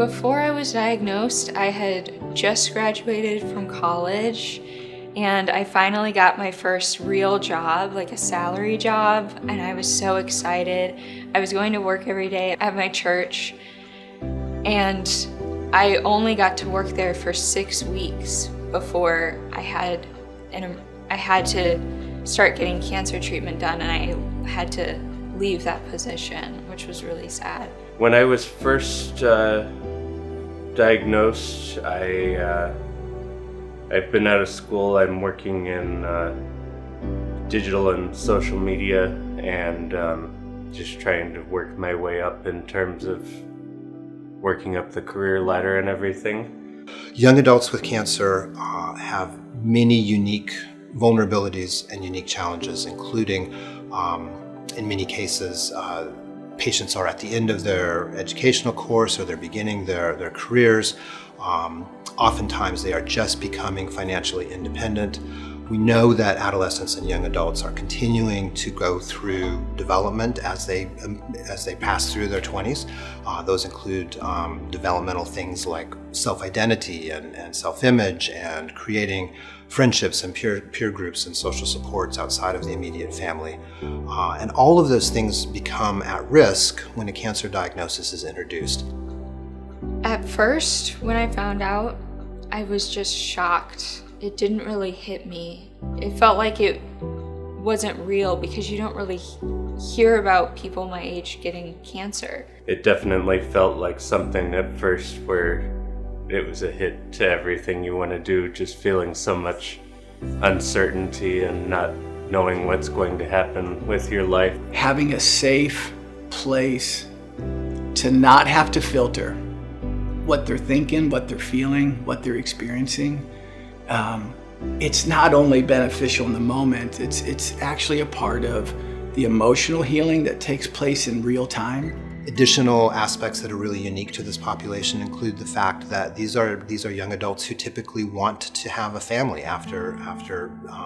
Before I was diagnosed, I had just graduated from college and I finally got my first real job, like a salary job, and I was so excited. I was going to work every day at my church, and I only got to work there for 6 weeks before I had to start getting cancer treatment done, and I had to leave that position, which was really sad. When I was first diagnosed, I've been out of school. I'm working in digital and social media, and just trying to work my way up in terms of working up the career ladder and everything. Young adults with cancer have many unique vulnerabilities and unique challenges, including, in many cases, patients are at the end of their educational course or they're beginning their careers. Oftentimes they are just becoming financially independent. We know that adolescents and young adults are continuing to go through development as they pass through their 20s. Those include developmental things like self-identity and self-image, and creating friendships and peer groups and social supports outside of the immediate family. And all of those things become at risk when a cancer diagnosis is introduced. At first, when I found out, I was just shocked. It didn't really hit me. It felt like it wasn't real because you don't really hear about people my age getting cancer. It definitely felt like something at first where it was a hit to everything you want to do, just feeling so much uncertainty and not knowing what's going to happen with your life. Having a safe place to not have to filter what they're thinking, what they're feeling, what they're experiencing. It's not only beneficial in the moment, it's actually a part of the emotional healing that takes place in real time. Additional aspects that are really unique to this population include the fact that these are young adults who typically want to have a family after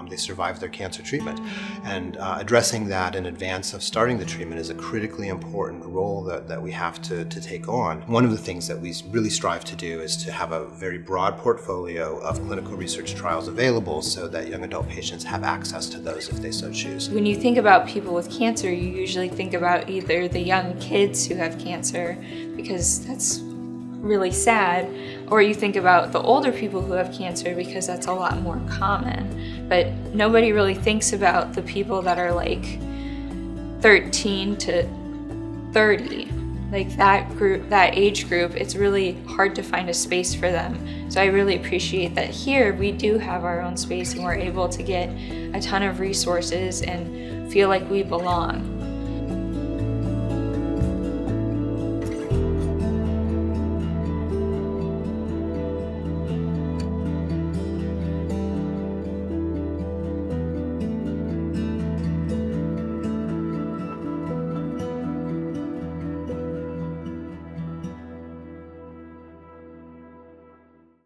they survive their cancer treatment. And addressing that in advance of starting the treatment is a critically important role that we have to take on. One of the things that we really strive to do is to have a very broad portfolio of clinical research trials available so that young adult patients have access to those if they so choose. When you think about people with cancer, you usually think about either the young kids who have cancer, because that's really sad, or you think about the older people who have cancer because that's a lot more common. But nobody really thinks about the people that are like 13 to 30. Like that group, that age group, it's really hard to find a space for them. So I really appreciate that here we do have our own space and we're able to get a ton of resources and feel like we belong.